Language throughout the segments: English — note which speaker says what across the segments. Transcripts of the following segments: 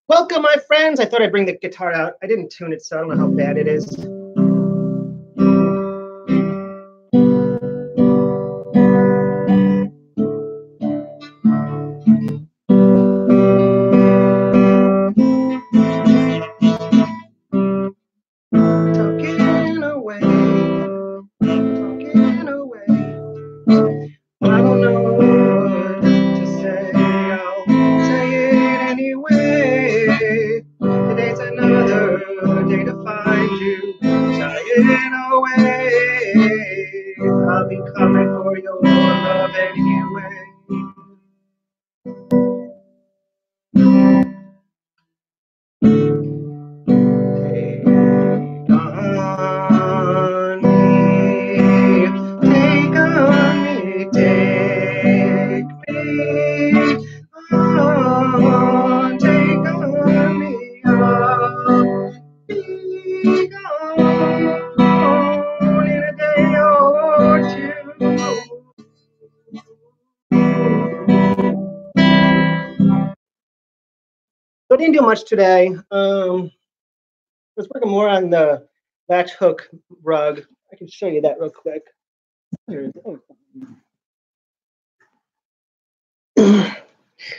Speaker 1: Welcome, my friends. I thought I'd bring the guitar out. I didn't tune it, so I don't know how bad it is. Talking away. I don't know what to say. I'll say it anyway. Today's another day to find you. Shying away. I'll be coming for your love anyway. Take on me, take on me, take me on, take on me, I'll be gone in a day or two. So I didn't do much today. I was working more on the latch hook rug. I can show you that real quick.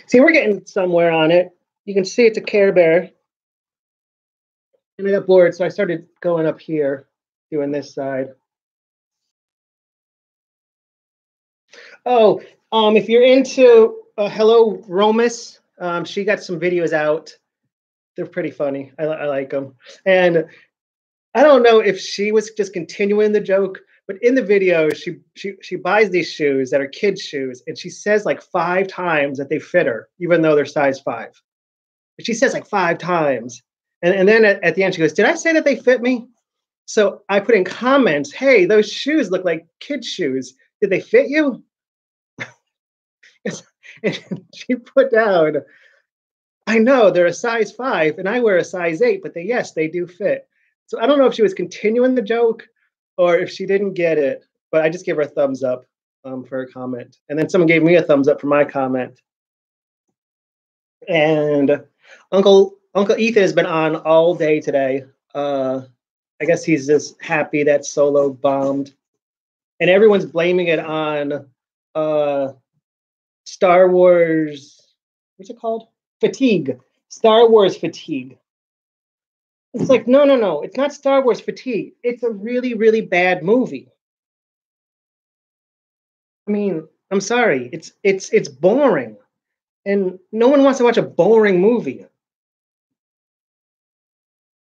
Speaker 1: See, we're getting somewhere on it. You can see it's a Care Bear. And I got bored, so I started going up here, doing this side. Oh, if you're into Hello Romus, she got some videos out. They're pretty funny. I like them. And I don't know if she was just continuing the joke, but in the video, she buys these shoes that are kids' shoes, and she says like 5 times that they fit her, even though they're size 5. But she says like 5 times. And then at the end, she goes, "Did I say that they fit me?" So I put in comments, "Hey, those shoes look like kids' shoes. Did they fit you?" And she put down, "I know they're a size 5 and I wear a size 8, but yes, they do fit." So I don't know if she was continuing the joke or if she didn't get it, but I just gave her a thumbs up for her comment. And then someone gave me a thumbs up for my comment. And Uncle Ethan has been on all day today. I guess he's just happy that Solo bombed. And everyone's blaming it on Star Wars, what's it called? Fatigue. Star Wars fatigue. It's like, no. It's not Star Wars fatigue. It's a really, really bad movie. I mean, I'm sorry. It's boring. And no one wants to watch a boring movie.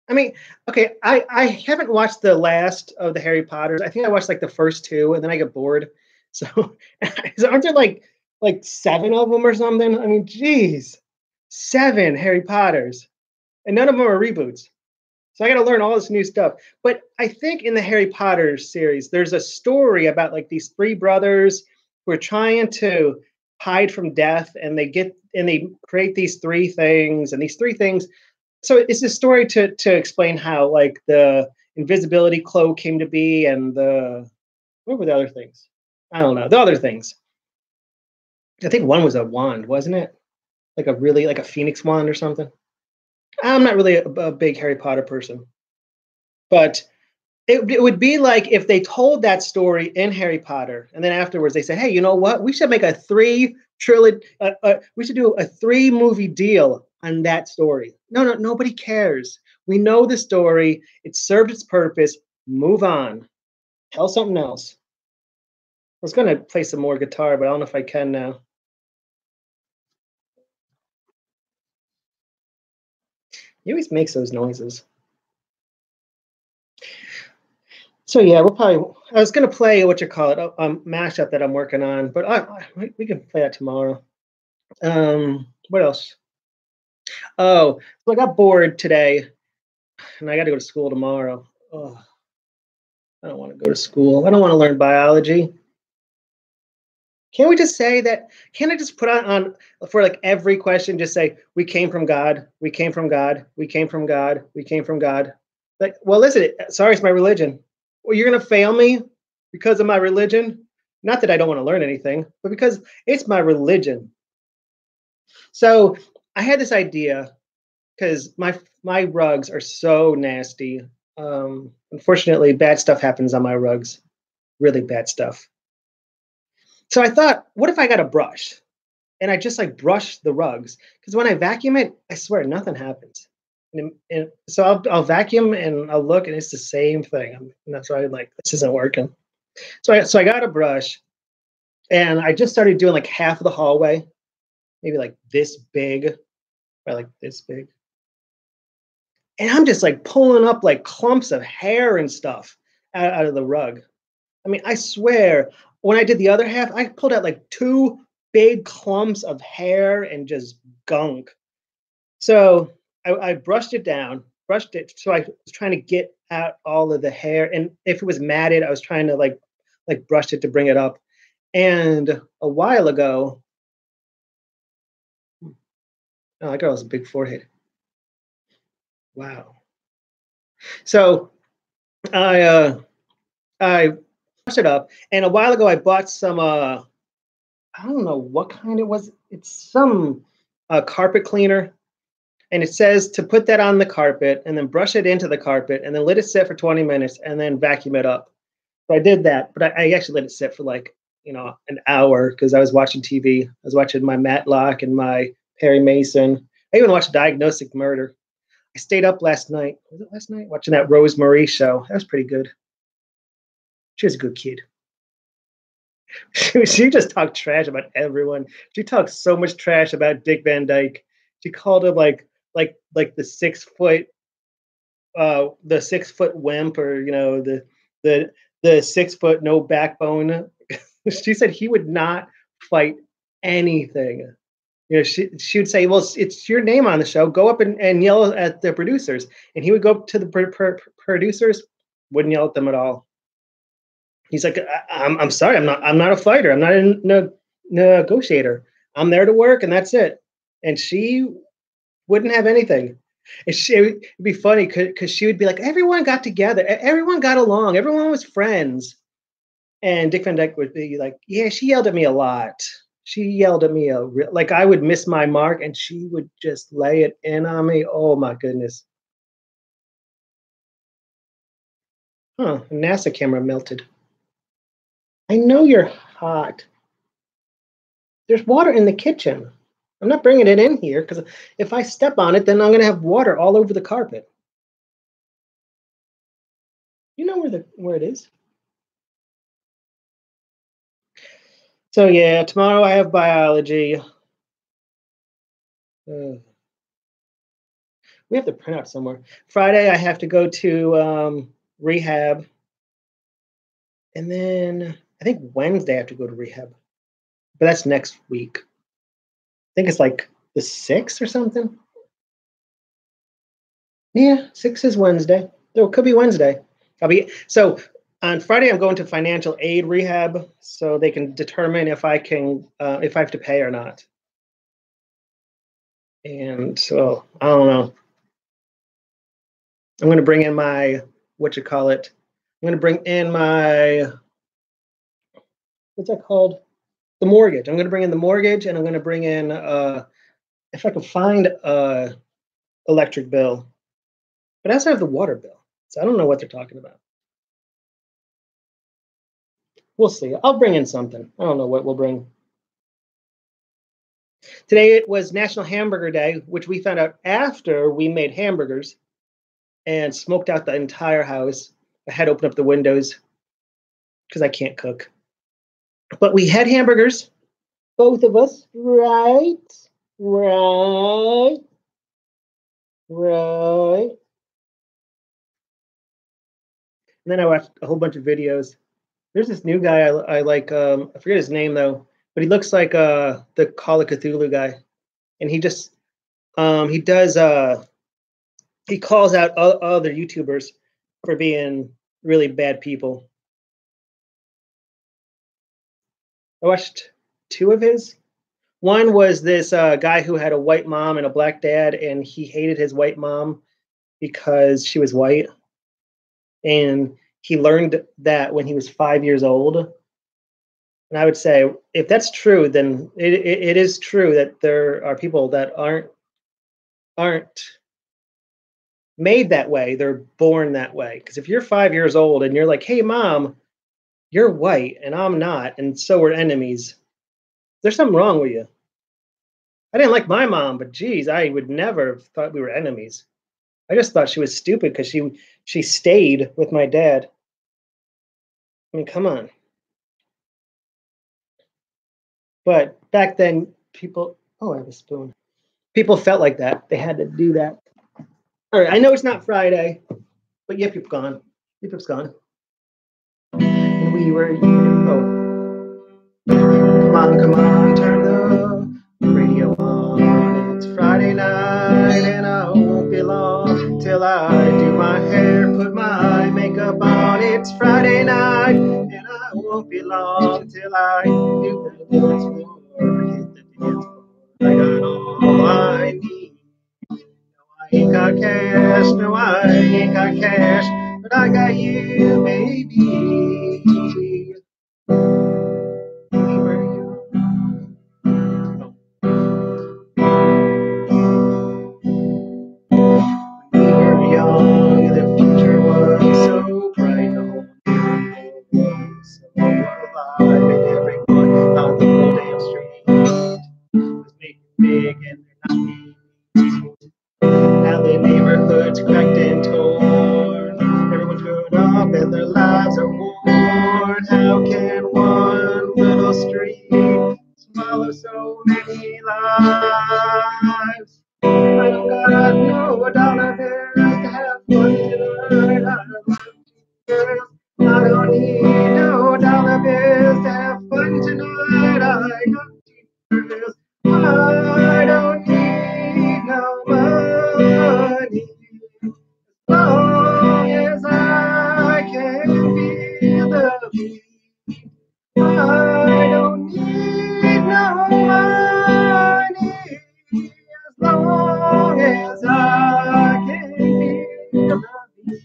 Speaker 1: I mean, okay, I haven't watched the last of the Harry Potters. I think I watched like the first 2 and then I get bored. So aren't there like 7 of them or something? I mean, geez, 7 Harry Potters. And none of them are reboots. So I got to learn all this new stuff. But I think in the Harry Potter series, there's a story about like these 3 brothers who are trying to hide from death, and they create these 3 things, and these 3 things. So it's a story to explain how like the invisibility cloak came to be, and what were the other things? I don't know. The other things. I think one was a wand, wasn't it? Like a phoenix wand or something. I'm not really a big Harry Potter person, but it would be like if they told that story in Harry Potter, and then afterwards they say, "Hey, you know what? We should make a 3 trilogy. We should do a 3 movie deal on that story." No, nobody cares. We know the story. It served its purpose. Move on. Tell something else. I was gonna play some more guitar, but I don't know if I can now. He always makes those noises. So yeah, we'll probably. I was gonna play what you call it, a mashup that I'm working on, but we can play that tomorrow. What else? Oh, so I got bored today, and I got to go to school tomorrow. Oh, I don't want to go to school. I don't want to learn biology. Can't we just say that? Can't I just put on for like every question, just say, "We came from God. We came from God. We came from God. We came from God." Like, well, listen. Sorry, it's my religion. Well, you're gonna fail me because of my religion? Not that I don't want to learn anything, but because it's my religion. So I had this idea because my rugs are so nasty. Unfortunately, bad stuff happens on my rugs, really bad stuff. So I thought, what if I got a brush and I just like brush the rugs? Because when I vacuum it, I swear nothing happens. And so I'll vacuum and I'll look and it's the same thing. And that's why I'm like, this isn't working. So I got a brush and I just started doing like half of the hallway, maybe like this big, or like this big. And I'm just like pulling up like clumps of hair and stuff out of the rug. I mean, I swear, when I did the other half, I pulled out like two big clumps of hair and just gunk. So I brushed it down, brushed it. So I was trying to get out all of the hair, and if it was matted, I was trying to like brush it to bring it up. And a while ago, oh, that girl has a big forehead. Wow. So I I brushed it up, and a while ago I bought some I don't know what kind it was. It's some carpet cleaner, and it says to put that on the carpet and then brush it into the carpet and then let it sit for 20 minutes and then vacuum it up. So I did that, but I actually let it sit for like an hour because I was watching TV. I was watching my Matlock and my Perry Mason. I even watched Diagnostic Murder. I stayed up last night. Was it last night? Watching that Rose Marie show. That was pretty good. She was a good kid. She just talked trash about everyone. She talked so much trash about Dick Van Dyke. She called him like the 6 foot wimp, or the the 6 foot no backbone. She said he would not fight anything. She would say, "Well, it's your name on the show. Go up and yell at the producers." And he would go up to the producers, wouldn't yell at them at all. He's like, I'm sorry, I'm not a fighter. I'm not a negotiator. I'm there to work, and that's it." And she wouldn't have anything. And it'd be funny because she would be like, everyone got together, everyone got along, everyone was friends. And Dick Van Dyke would be like, yeah, she yelled at me a lot. She yelled at me like I would miss my mark, and she would just lay it in on me. Oh my goodness. Huh? A NASA camera melted. I know you're hot. There's water in the kitchen. I'm not bringing it in here because if I step on it, then I'm going to have water all over the carpet. You know where it is. So yeah, tomorrow I have biology. We have to print out somewhere. Friday I have to go to rehab, and then I think Wednesday I have to go to rehab, but that's next week. I think it's like the 6th or something. Yeah, 6 is Wednesday. So it could be Wednesday. So on Friday I'm going to financial aid rehab so they can determine if if I have to pay or not. And so I don't know. I'm going to bring in my what you call it. I'm going to bring in my what's that called? The mortgage. I'm going to bring in the mortgage, and I'm going to bring in if I can find a electric bill, but I also have the water bill, so I don't know what they're talking about. We'll see. I'll bring in something. I don't know what we'll bring. Today it was National Hamburger Day, which we found out after we made hamburgers and smoked out the entire house. I had to open up the windows because I can't cook. But we had hamburgers, both of us, right? Right. Right. And then I watched a whole bunch of videos. There's this new guy I like. I forget his name though, but he looks like the Call of Cthulhu guy, and he does he calls out other YouTubers for being really bad people. I watched two of his. One was this guy who had a white mom and a black dad, and he hated his white mom because she was white, and he learned that when he was 5 years old. And I would say, if that's true, then it is true that there are people that aren't made that way. They're born that way. Because if you're 5 years old and you're like, "Hey, mom, you're white and I'm not, and so we're enemies," there's something wrong with you. I didn't like my mom, but geez, I would never have thought we were enemies. I just thought she was stupid because she stayed with my dad. I mean, come on. But back then, people. Oh, I have a spoon. People felt like that. They had to do that. All right, I know it's not Friday, but Yip Yip's gone. Yip Yip's gone. And we were. Oh, come on, turn the radio on. It's Friday night, and I won't be long till I do my hair, put my makeup on. It's Friday night, and I won't be long till I do the dance floor, hit the dance floor. I got all I need. I ain't got cash, no, I ain't got cash, but I got you, baby. We were young. We were young, the future was so bright, the whole world was so alive, and everyone on the whole damn street was making big, and they're not being. Now the neighborhood's cracked and torn. Everyone's grown up and their lives are worn. How can one little street swallow so many lives? I don't got no dollar bills to have fun tonight. I don't need no dollar bills to have fun tonight. I got bills. I don't need no money as long as I can feel the beat. I don't need no money as long as I can feel the beat.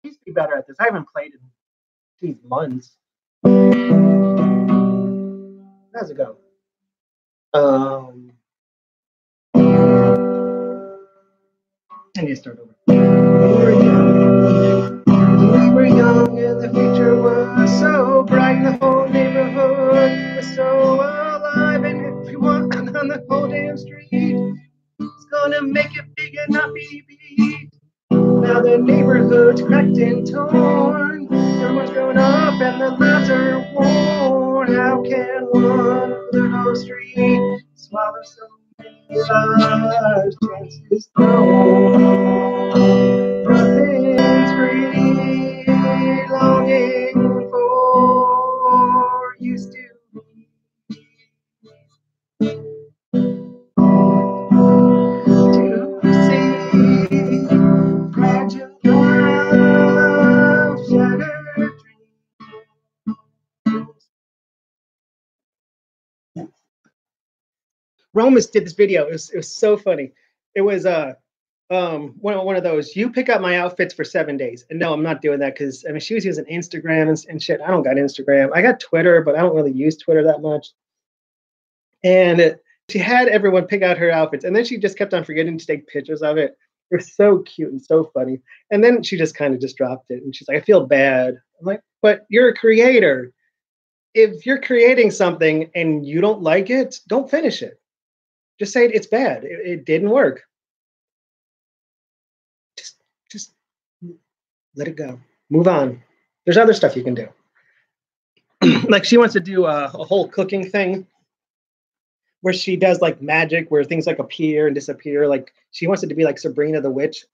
Speaker 1: I used to be better at this. I haven't played in these months. How's it go? I need to start over. We were young and the future was so bright. The whole neighborhood was so alive, and everyone on the whole damn street is gonna make it big and not be beat. Now the neighborhood's cracked and torn. Everyone's grown up and the lives are worn. How can one little street swallow so many lives? Chances thrown. Nothing's free. Longing for used to see fragile love, shattered dreams. Romus did this video. It was so funny. It was one of those, you pick up my outfits for 7 days. And no, I'm not doing that because I mean she was using Instagram and shit. I don't got Instagram. I got Twitter, but I don't really use Twitter that much. And she had everyone pick out her outfits, and then she just kept on forgetting to take pictures of it. It was so cute and so funny. And then she just kind of just dropped it, and she's like, "I feel bad." I'm like, "But you're a creator. If you're creating something and you don't like it, don't finish it. Just say it's bad. It didn't work. Just let it go. Move on. There's other stuff you can do." Like she wants to do a whole cooking thing where she does like magic where things like appear and disappear. Like she wants it to be like Sabrina the Witch.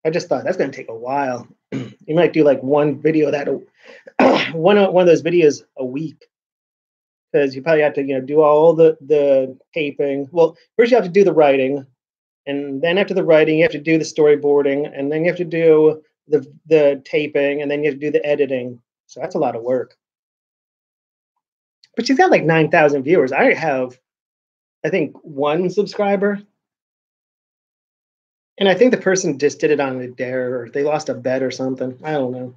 Speaker 1: I just thought that's going to take a while. You might do like one video that one of those videos a week, because you probably have to do all the taping. Well, first you have to do the writing, and then after the writing you have to do the storyboarding, and then you have to do the taping, and then you have to do the editing. So that's a lot of work. But she's got like 9,000 viewers. I have, I think, one subscriber. And I think the person just did it on a dare, or they lost a bet or something. I don't know.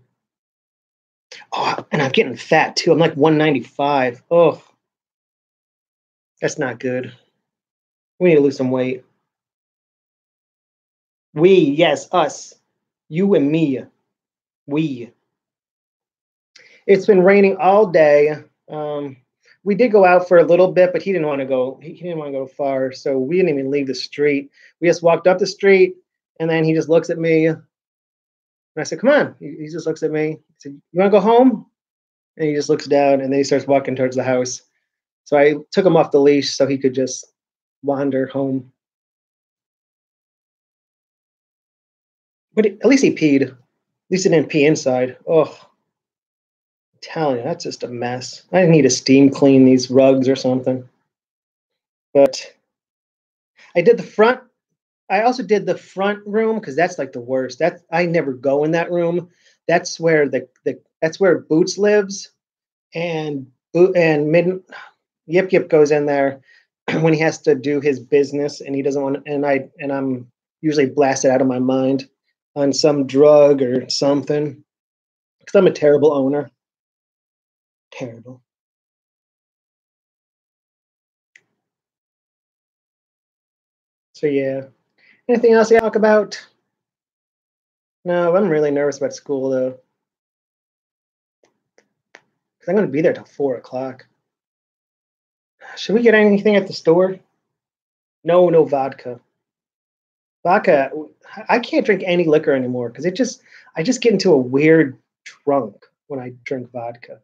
Speaker 1: Oh, and I'm getting fat too. I'm like 195. Oh, that's not good. We need to lose some weight. We, yes, us. You and me. We. It's been raining all day. Um, we did go out for a little bit, but he didn't want to go. He didn't want to go far, so we didn't even leave the street. We just walked up the street, and then he just looks at me, and I said, "Come on." He just looks at me. He said, "You want to go home?" And he just looks down, and then he starts walking towards the house. So I took him off the leash so he could just wander home. But at least he peed. At least he didn't pee inside. Oh, I'm telling you, that's just a mess. I need to steam clean these rugs or something. But I did the front. I also did the front room because that's like the worst. That I never go in that room. That's where that's where Boots lives, and Yip Yip goes in there when he has to do his business, and he doesn't want. And I'm usually blasted out of my mind on some drug or something because I'm a terrible owner. Terrible. So yeah. Anything else to talk about? No, I'm really nervous about school though, because I'm going to be there till 4 o'clock. Should we get anything at the store? No, no vodka. Vodka. I can't drink any liquor anymore because I just get into a weird drunk when I drink vodka.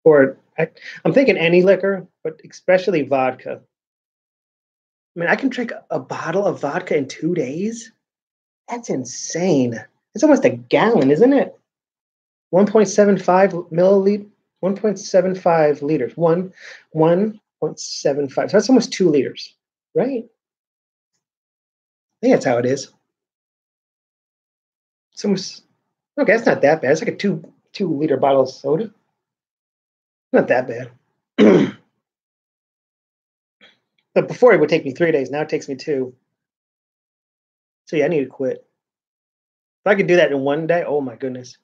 Speaker 1: I'm thinking any liquor, but especially vodka. I mean, I can drink a bottle of vodka in 2 days. That's insane. It's almost a gallon, isn't it? 1.75 milliliter, 1.75 liters, 1.75. So that's almost 2 liters, right? I think that's how it is. It's almost okay. That's not that bad. It's like a two liter bottle of soda. Not that bad. But before it would take me 3 days. Now it takes me two. So yeah, I need to quit. If I could do that in one day, oh my goodness.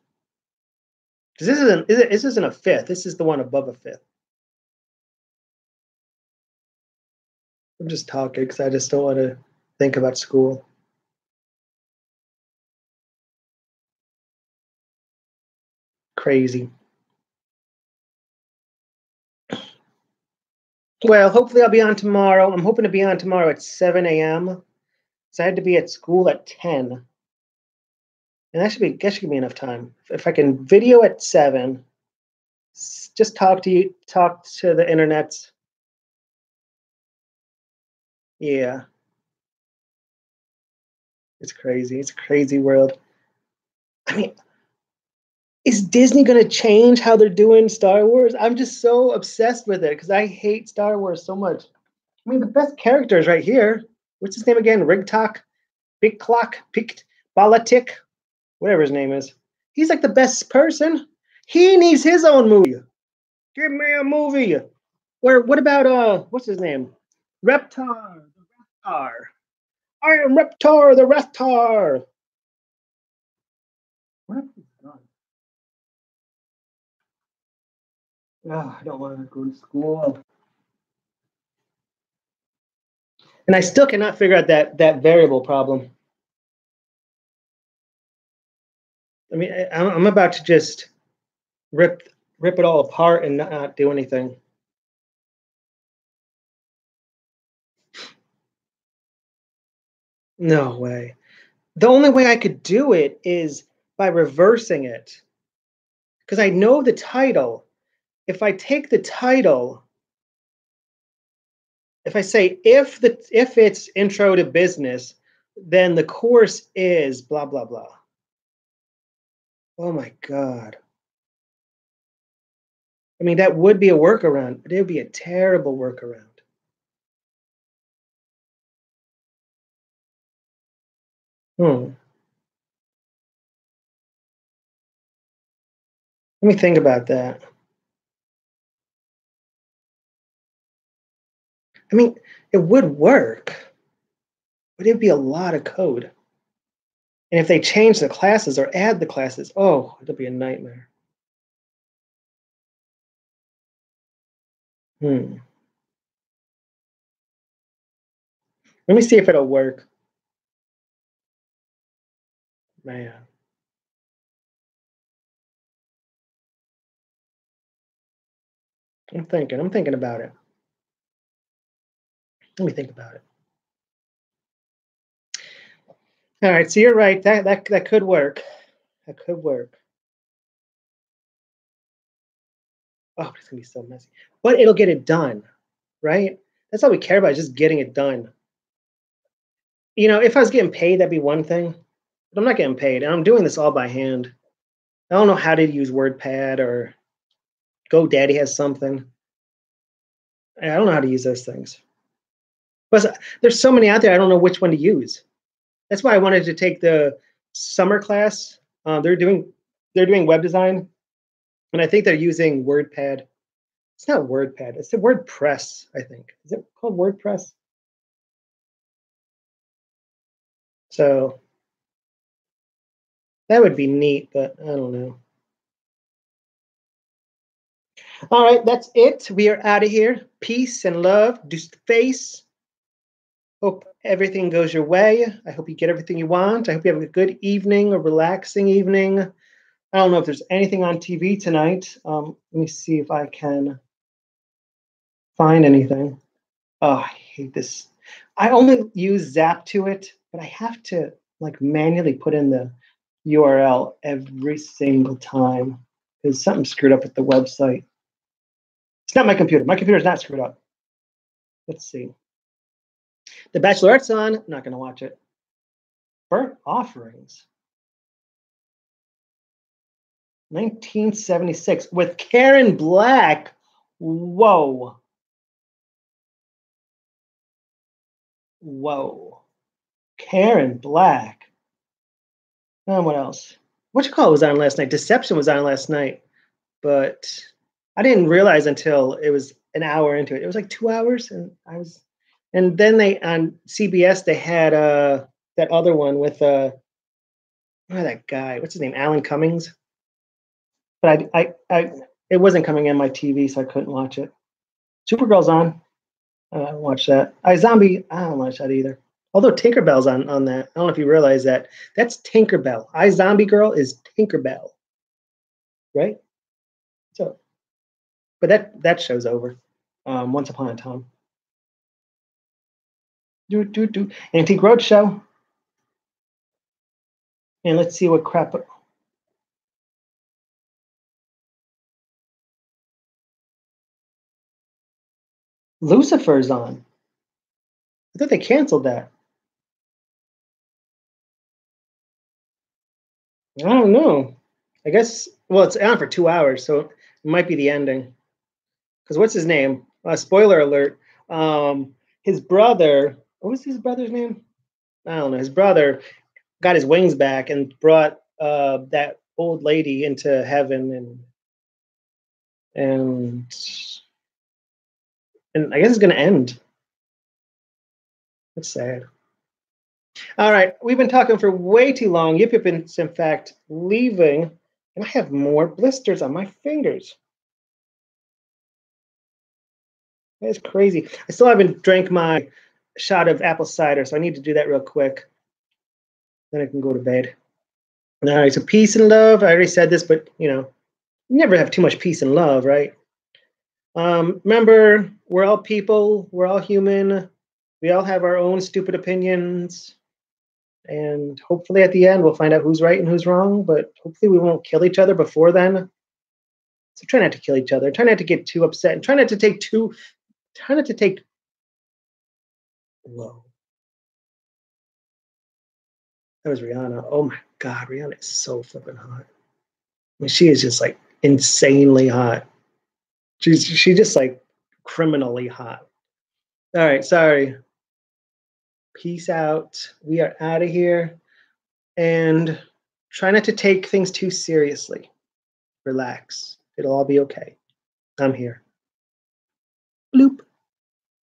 Speaker 1: Because this isn't a fifth. This is the one above a fifth. I'm just talking because I just don't want to think about school. Crazy. Well, hopefully I'll be on tomorrow. I'm hoping to be on tomorrow at 7 a.m. So I had to be at school at 10. And that should give me enough time. If I can video at 7, just talk to the internet. Yeah, it's crazy. It's a crazy world. I mean, is Disney going to change how they're doing Star Wars? I'm just so obsessed with it because I hate Star Wars so much. I mean, the best character is right here. What's his name again? Rigtok, Big Clock, Picked, Balatik, whatever his name is. He's like the best person. He needs his own movie. Give me a movie. Where? What about what's his name? Reptar, the Reptar. I am Reptar, the Reptar. What is done? Oh, I don't want to go to school. And I still cannot figure out that variable problem. I mean, I'm about to just rip rip it all apart and not do anything. No way. The only way I could do it is by reversing it because I know the title. If I take the title, if I say if it's intro to business, then the course is blah blah blah. Oh my god. I mean, that would be a workaround, but it would be a terrible workaround. Hmm. Let me think about that. I mean, it would work, but it'd be a lot of code. And if they change the classes or add the classes, oh, it'll be a nightmare. Hmm. Let me see if it'll work. Man. I'm thinking about it. Let me think about it. All right, so you're right. That could work. That could work. Oh, but it's gonna be so messy. But it'll get it done, right? That's all we care about, is just getting it done. If I was getting paid, that'd be one thing. But I'm not getting paid, and I'm doing this all by hand. I don't know how to use WordPad or GoDaddy has something. I don't know how to use those things. But there's so many out there. I don't know which one to use. That's why I wanted to take the summer class. They're doing web design, and I think they're using WordPad. It's not WordPad. It's the WordPress. I think, is it called WordPress? So that would be neat, but I don't know. All right, that's it. We are out of here. Peace and love. Deuce the face. Hope everything goes your way. I hope you get everything you want. I hope you have a good evening, a relaxing evening. I don't know if there's anything on TV tonight. Let me see if I can find anything. Oh, I hate this. I only use Zap to it, but I have to like manually put in the URL every single time because something screwed up with the website. It's not my computer. My computer's not screwed up. Let's see. The Bachelorette's on. I'm not going to watch it. Burnt Offerings. 1976 with Karen Black. Whoa. Whoa. Karen Black. What else? What you call it was on last night? Deception was on last night, but I didn't realize until it was an hour into it. It was like 2 hours, and then they on CBS they had that other one with that guy. What's his name? Alan Cummings. But it wasn't coming in my TV, so I couldn't watch it. Supergirl's on. I watch that. iZombie, I don't watch that either. Although Tinkerbell's on that. I don't know if you realize that. That's Tinkerbell. iZombie Girl is Tinkerbell. Right? So, but that show's over. Once Upon a Time. Antique Roadshow. And let's see what crap. Lucifer's on. I thought they canceled that. I don't know. I guess, well, it's on for 2 hours, so it might be the ending. Because what's his name? Spoiler alert. His brother, what was his brother's name? I don't know. His brother got his wings back and brought that old lady into heaven, and I guess it's going to end. That's sad. All right, we've been talking for way too long. Yip Yip is, in fact, leaving, and I have more blisters on my fingers. That's crazy. I still haven't drank my shot of apple cider, so I need to do that real quick. Then I can go to bed. All right, so peace and love. I already said this, but you never have too much peace and love, right? Remember, we're all people. We're all human. We all have our own stupid opinions. And hopefully at the end, we'll find out who's right and who's wrong. But hopefully we won't kill each other before then. So try not to kill each other. Try not to get too upset. And try not to take Whoa. That was Rihanna. Oh my God, Rihanna is so flipping hot. I mean, she is just like insanely hot. She's just like criminally hot. All right, sorry. Peace out. We are out of here. And try not to take things too seriously. Relax. It'll all be okay. I'm here. Bloop.